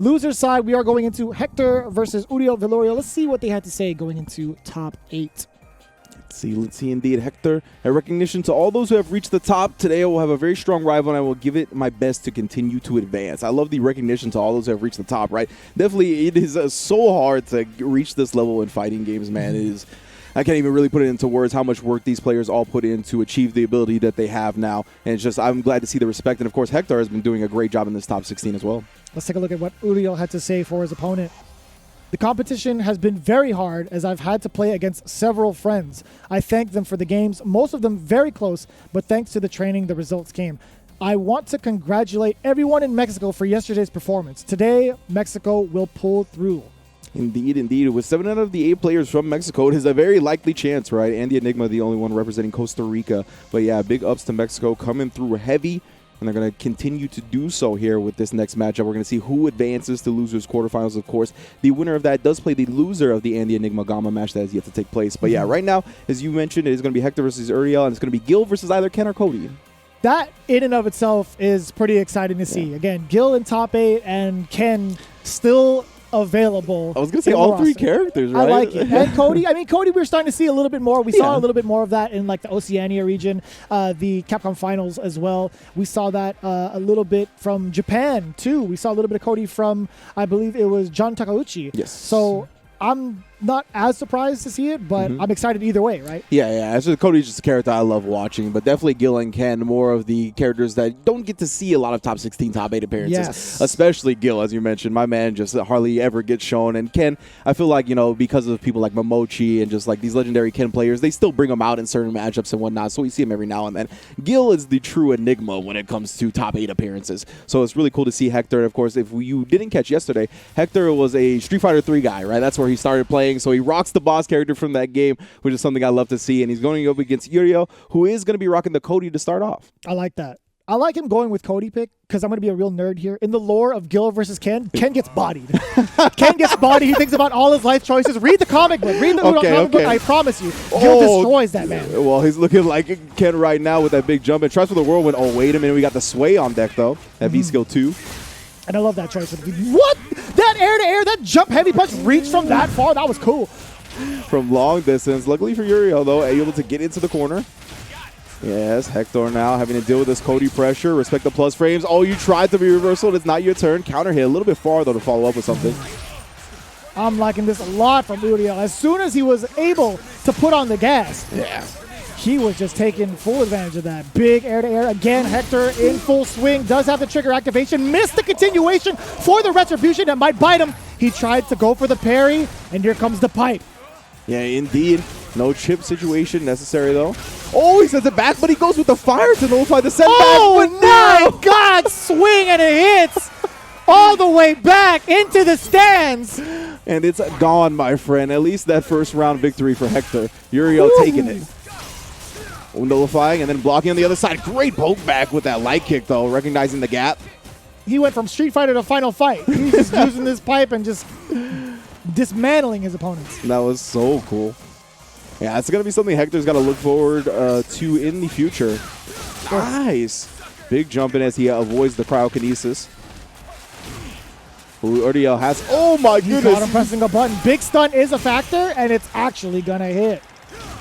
Loser side, we are going into Hector versus uriel velorio. Let's see what they had to say going into top 8. Let's see indeed. Hector, a recognition to all those who have reached the top. Today I will have a very strong rival and I will give it my best to continue to advance. I love the recognition to all those who have reached the top, right? Definitely, it is so hard to reach this level in fighting games, man. It is. I can't even really put it into words how much work these players all put in to achieve the ability that they have now. And it's just, I'm glad to see the respect. And of course, Hector has been doing a great job in this top 16 as well. Let's take a look at what Uriel had to say for his opponent. The competition has been very hard as I've had to play against several friends. I thank them for the games, most of them very close, but thanks to the training, the results came. I want to congratulate everyone in Mexico for yesterday's performance. Today, Mexico will pull through. Indeed, indeed. With 7 out of the 8 players from Mexico, it is a very likely chance, right? And the Enigma, the only one representing Costa Rica. But yeah, big ups to Mexico coming through heavy. And they're going to continue to do so here with this next matchup. We're going to see who advances to losers quarterfinals, of course. The winner of that does play the loser of the Andy Enigma Gamma match that has yet to take place. But yeah, right now, as you mentioned, it is going to be Hector versus Uriel, and it's going to be Gill versus either Ken or Cody. That, in and of itself, is pretty exciting to see. Again, Gill in top 8 and Ken still available. I was going to say all 3 characters, right? I like it. And Cody, I mean, Cody, we're starting to see a little bit more. We saw a little bit more of that in like the Oceania region, the Capcom Finals as well. We saw that a little bit from Japan, too. We saw a little bit of Cody from, I believe it was John Takauchi. Yes. So I'm not as surprised to see it, but I'm excited either way, right? Yeah. So Cody's just a character I love watching, but definitely Gill and Ken, more of the characters that don't get to see a lot of top 16, top 8 appearances. Yes. Especially Gill, as you mentioned. My man just hardly ever gets shown. And Ken, I feel like, because of people like Momochi and just like these legendary Ken players, they still bring him out in certain matchups and whatnot, so we see him every now and then. Gill is the true enigma when it comes to top 8 appearances. So it's really cool to see Hector. And of course, if you didn't catch yesterday, Hector was a Street Fighter 3 guy, right? That's where he started playing. So he rocks the boss character from that game, which is something I love to see. And he's going up against Uriel, who is going to be rocking the Cody to start off. I like that. I like him going with Cody pick because I'm going to be a real nerd here. In the lore of Gill versus Ken, Ken gets bodied. Ken gets bodied. He thinks about all his life choices. Read the comic book. Read the comic book. I promise you. Gill destroys that man. Well, he's looking like Ken right now with that big jump. And tries for the whirlwind. Oh, wait a minute. We got the sway on deck, though. That V-skill 2. And I love that choice. What? That air-to-air, that jump heavy punch reached from that far. That was cool. From long distance. Luckily for Uriel, though, able to get into the corner. Yes, Hector now having to deal with this Cody pressure. Respect the plus frames. Oh, you tried to be reversal. It's not your turn. Counter hit a little bit far, though, to follow up with something. I'm liking this a lot from Uriel. As soon as he was able to put on the gas, he was just taking full advantage of that. Big air-to-air. Again, Hector in full swing. Does have the trigger activation. Missed the continuation for the retribution that might bite him. He tried to go for the parry, and here comes the pipe. Yeah, indeed. No chip situation necessary, though. Oh, he sends it back, but he goes with the fire to nullify the setback. Oh, my God. Swing, and it hits all the way back into the stands. And it's gone, my friend. At least that first round victory for Hector. Uriel taking it. Nullifying and then blocking on the other side. Great poke back with that light kick, though, recognizing the gap. He went from Street Fighter to Final Fight. He's just using this pipe and just dismantling his opponents. That was so cool. Yeah, it's going to be something Hector's got to look forward to in the future. Nice. Big jump in as he avoids the cryokinesis. Uriel has... Oh, my goodness. He caught him pressing a button. Big stun is a factor, and it's actually going to hit.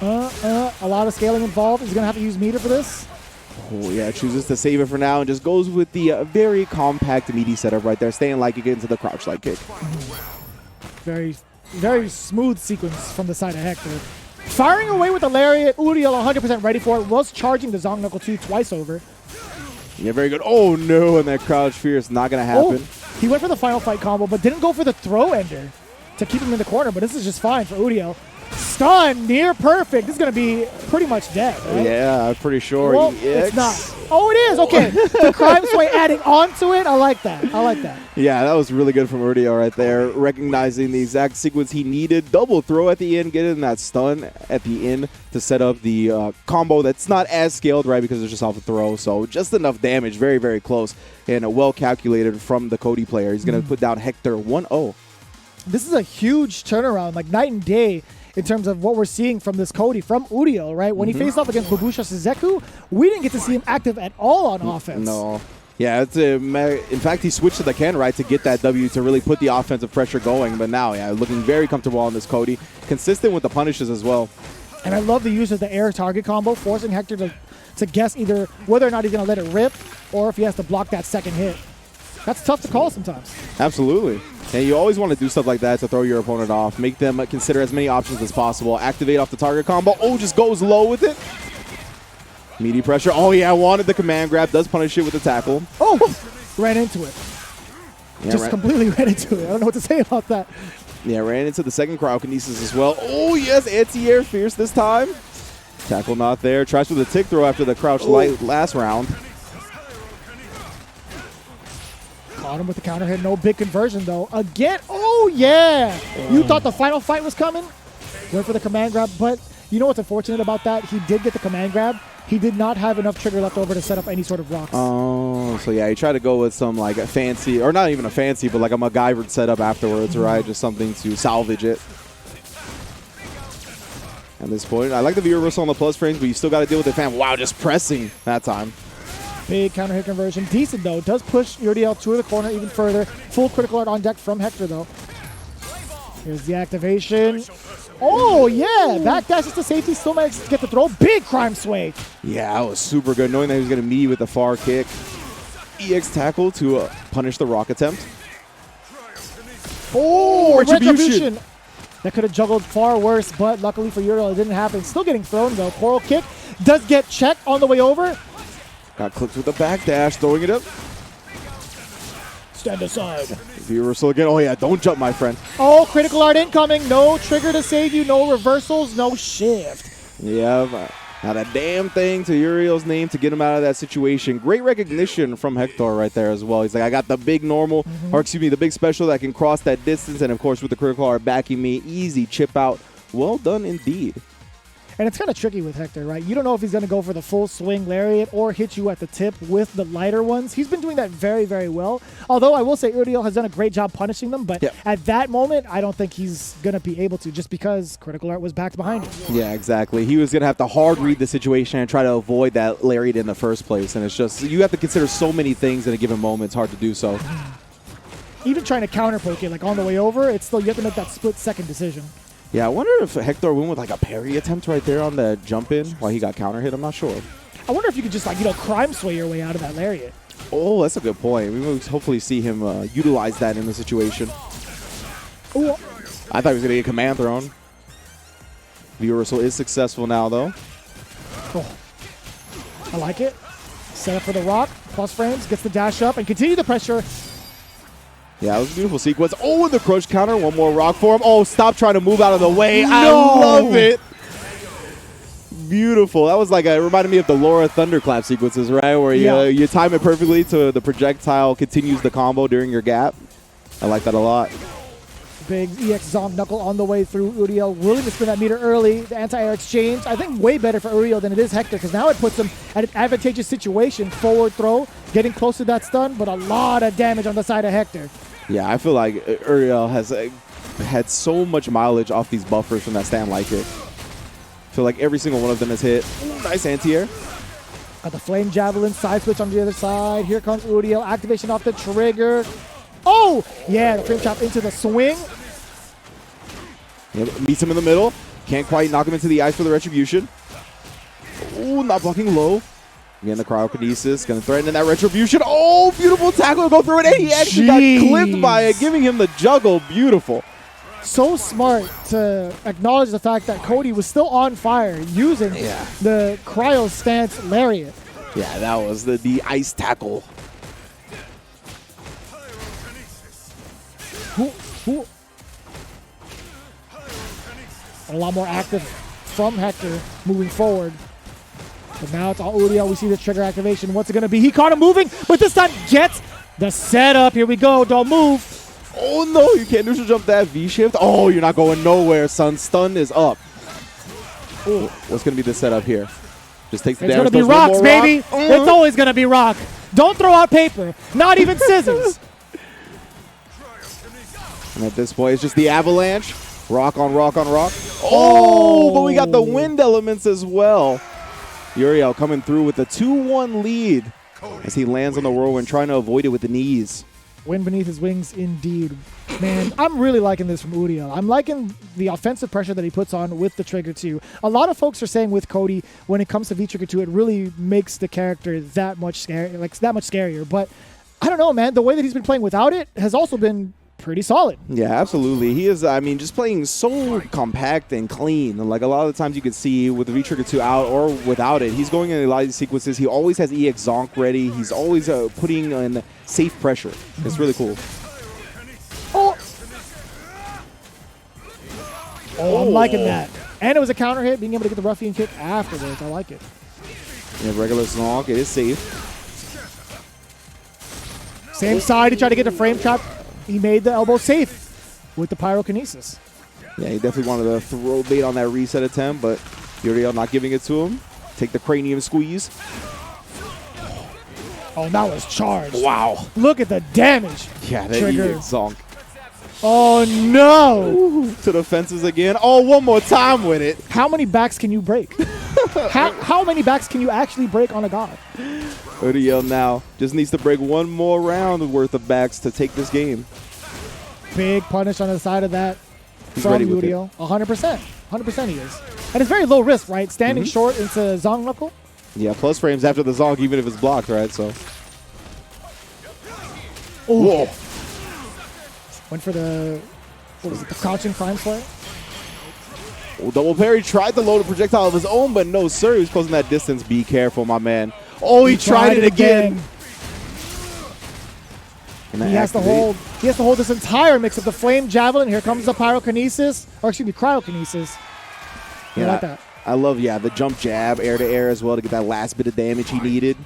A lot of scaling involved. He's going to have to use meter for this. Oh, yeah, chooses to save it for now and just goes with the very compact, meaty setup right there, staying like it gets into the crouch light kick. Very, very smooth sequence from the side of Hector. Firing away with the lariat, Uriel 100% ready for it. Was charging the Zong Knuckle 2 twice over. Yeah, very good. Oh, no, and that crouch fear is not going to happen. He went for the Final Fight combo, but didn't go for the throw ender to keep him in the corner, but this is just fine for Uriel. Stun, near perfect. This is going to be pretty much dead, right? Yeah, I'm pretty sure. Well, it's not. Oh, it is. Okay. The crime sway adding onto it. I like that. I like that. Yeah, that was really good from Uriel right there. Recognizing the exact sequence he needed. Double throw at the end, getting that stun at the end to set up the combo that's not as scaled, right, because it's just off the throw. So just enough damage. Very, very close. And well calculated from the Cody player. He's going to put down Hector 1-0. This is a huge turnaround, like night and day, in terms of what we're seeing from this Cody, from Uriel, right? When he faced off against Babusha Suzeku, we didn't get to see him active at all on offense. No. Yeah, in fact, he switched to the can right to get that W to really put the offensive pressure going. But now, yeah, looking very comfortable on this Cody. Consistent with the punishes as well. And I love the use of the air target combo, forcing Hector to guess either whether or not he's going to let it rip or if he has to block that second hit. That's tough to call sometimes. Absolutely. And you always want to do stuff like that to throw your opponent off. Make them consider as many options as possible. Activate off the target combo. Oh, just goes low with it. Meaty pressure. Oh, yeah, wanted the command grab. Does punish it with the tackle. Oh, ran into it. Yeah, just completely ran into it. I don't know what to say about that. Yeah, ran into the second cryokinesis as well. Oh, yes, anti-air fierce this time. Tackle not there. Tries with a tick throw after the crouch light last round. Caught him with the counter hit. No big conversion, though. Again. Oh, yeah. You thought the final fight was coming? Went for the command grab. But you know what's unfortunate about that? He did get the command grab. He did not have enough trigger left over to set up any sort of rocks. Oh, so yeah, he tried to go with some like a fancy, or not even a fancy, but like a MacGyver setup afterwards, right? Just something to salvage it. At this point, I like the V reversal on the plus frames, but you still got to deal with it, fam. Wow, just pressing that time. Big counter hit conversion. Decent, though. Does push uriel to the corner even further. Full critical art on deck from Hector, though. Here's the activation. Oh, yeah. Backdashes to safety. Still manages to get the throw. Big crime sway. Yeah, that was super good. Knowing that he was going to meet with the far kick. EX tackle to punish the rock attempt. Oh, retribution. That could have juggled far worse, but luckily for Uriel, it didn't happen. Still getting thrown, though. Coral kick does get checked on the way over. Got clipped with the backdash, throwing it up. Stand aside. V reversal again. Oh, yeah, don't jump, my friend. Oh, critical art incoming. No trigger to save you. No reversals. No shift. Yeah, not a damn thing to Uriel's name to get him out of that situation. Great recognition from Hector right there as well. He's like, I got the big normal, or excuse me, the big special that can cross that distance. And, of course, with the critical art backing me, easy chip out. Well done indeed. And it's kind of tricky with Hector, right? You don't know if he's going to go for the full swing lariat or hit you at the tip with the lighter ones. He's been doing that very, very well. Although I will say Uriel has done a great job punishing them, but at that moment, I don't think he's going to be able to just because critical art was backed behind him. Yeah, exactly. He was going to have to hard read the situation and try to avoid that lariat in the first place. And it's just, you have to consider so many things in a given moment. It's hard to do so. Even trying to counter poke it, like on the way over, it's still, you have to make that split-second decision. Yeah, I wonder if Hector went with like a parry attempt right there on the jump in while he got counter hit. I'm not sure. I wonder if you could just like, crime sway your way out of that lariat. Oh, that's a good point. We will hopefully see him utilize that in the situation. Ooh. I thought he was going to get command thrown. The reversal is successful now, though. Oh. I like it. Set up for the rock. Plus frames. Gets the dash up and continue the pressure. Yeah, it was a beautiful sequence. Oh, and the crush counter. One more rock for him. Oh, stop trying to move out of the way. No. I love it. Beautiful. That was like, it reminded me of the Laura Thunderclap sequences, right? Where you time it perfectly to the projectile continues the combo during your gap. I like that a lot. Big EX Zonk Knuckle on the way through Uriel. Willing to spin that meter early. The anti-air exchange. I think way better for Uriel than it is Hector because now it puts him at an advantageous situation. Forward throw, getting close to that stun, but a lot of damage on the side of Hector. Yeah, I feel like Uriel has had so much mileage off these buffers from that stand like it. I feel like every single one of them has hit. Ooh, nice anti-air. Got the Flame Javelin, side switch on the other side. Here comes Uriel. Activation off the trigger. Oh! Yeah, the frame chop into the swing. Yeah, meets him in the middle. Can't quite knock him into the ice for the retribution. Ooh, not blocking low. Again, the cryokinesis. Going to threaten that retribution. Oh, beautiful tackle to go through it. And he actually got clipped by it, giving him the juggle. Beautiful. So smart to acknowledge the fact that Cody was still on fire using the cryo stance lariat. Yeah, that was the ice tackle. A lot more active from Hector moving forward. But now it's all Uriel. We see the trigger activation. What's it going to be? He caught him moving, but this time gets the setup. Here we go. Don't move. Oh, no. You can't neutral jump that V-shift. Oh, you're not going nowhere, son. Stun is up. Ooh. What's going to be the setup here? Just takes the damage. It's going to be rocks, baby. It's always going to be rock. Don't throw out paper. Not even scissors. And at this point, it's just the avalanche. Rock on rock on rock. Oh, but we got the wind elements as well. Uriel coming through with a 2-1 lead as he lands on the whirlwind, trying to avoid it with the knees. Wind beneath his wings, indeed. Man, I'm really liking this from Uriel. I'm liking the offensive pressure that he puts on with the trigger, too. A lot of folks are saying with Cody, when it comes to V-Trigger 2, it really makes the character that much scarier. But I don't know, man. The way that he's been playing without it has also been pretty solid. Yeah, absolutely. He is, I mean, just playing so compact and clean. Like, a lot of the times you could see with the V-Trigger 2 out or without it, he's going in a lot of these sequences. He always has EX Zonk ready. He's always putting in safe pressure. It's really cool. Oh, I'm liking that. And it was a counter hit, being able to get the ruffian kick afterwards. I like it. Yeah, regular Zonk. It is safe. Same side. He tried to get the frame trap. He made the elbow safe with the pyrokinesis. Yeah, he definitely wanted to throw bait on that reset attempt, but Uriel not giving it to him. Take the cranium squeeze. Oh, that was charged. Wow. Look at the damage. Yeah, that trigger. EX Zonk. Oh, no. Ooh, to the fences again. Oh, one more time with it. How many backs can you break? how many backs can you actually break on a god? Uriel now just needs to break one more round worth of backs to take this game. Big punish on the side of that He's from ready with Uriel. 100%. 100% he is. And it's very low risk, right? Standing short into Zong Knuckle. Yeah, plus frames after the Zonk, even if it's blocked, right? So. Whoa. Went for the, what was it, the crouching Prime Slayer? Oh, double parry, tried to load a projectile of his own, but no, sir. He was closing that distance. Be careful, my man. Oh, he tried it again. He has to hold. He has to hold this entire mix of the flame javelin. Here comes the pyrokinesis, or excuse me, cryokinesis. Yeah, I like that. I love, the jump jab, air to air as well to get that last bit of damage he needed.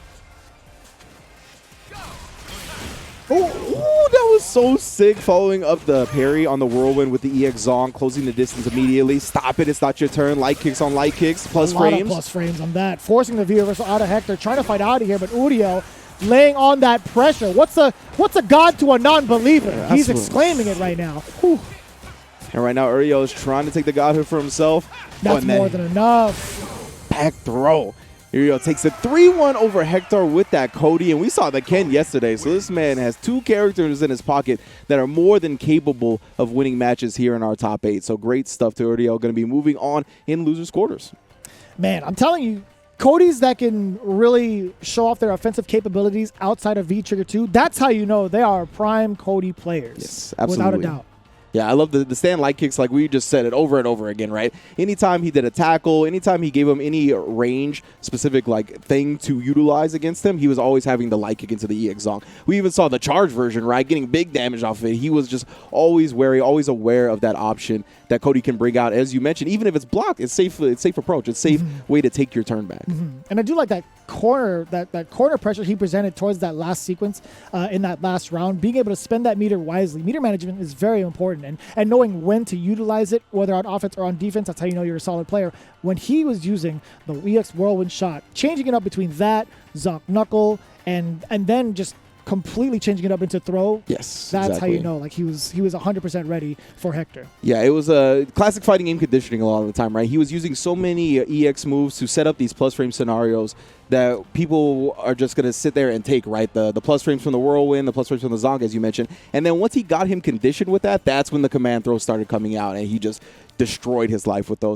Oh, that was so sick, following up the parry on the whirlwind with the EX Zonk, closing the distance immediately. Stop it, it's not your turn. Light kicks on light kicks, plus a lot frames. Of plus frames on that. Forcing the V-reversal out of Hector, trying to fight out of here, but Uriel laying on that pressure. What's a god to a non-believer? Yeah, he's exclaiming it right now. Whew. And right now, Uriel is trying to take the godhood for himself. That's more than enough. Back throw. Uriel takes a 3-1 over Hector with that Cody, and we saw the Ken yesterday, so this man has two characters in his pocket that are more than capable of winning matches here in our top 8. So great stuff to Uriel. Going to be moving on in losers quarters. Man, I'm telling you, Codys that can really show off their offensive capabilities outside of V-Trigger 2, that's how you know they are prime Cody players. Yes, absolutely. Without a doubt. Yeah, I love the stand light kicks, like we just said it over and over again, right? Anytime he did a tackle, anytime he gave him any range specific thing to utilize against him, he was always having the light kick into the EX Zonk. We even saw the charge version, right? Getting big damage off of it. He was just always wary, always aware of that option that Cody can bring out. As you mentioned, even if it's blocked, it's safe approach. It's safe way to take your turn back. And I do like that corner, that corner pressure he presented towards that last sequence in that last round. Being able to spend that meter wisely. Meter management is very important. And knowing when to utilize it, whether on offense or on defense, that's how you know you're a solid player. When he was using the EX Whirlwind shot, changing it up between that, Zonk Knuckle, and then just completely changing it up into throw. Yes, that's how you know he was 100% ready for Hector. Yeah, it was a classic fighting game conditioning a lot of the time, right? He was using so many EX moves to set up these plus frame scenarios that people are just going to sit there and take, right? The plus frames from the whirlwind, the plus frames from the Zonk, as you mentioned. And then once he got him conditioned with that, that's when the command throws started coming out, and he just destroyed his life with those.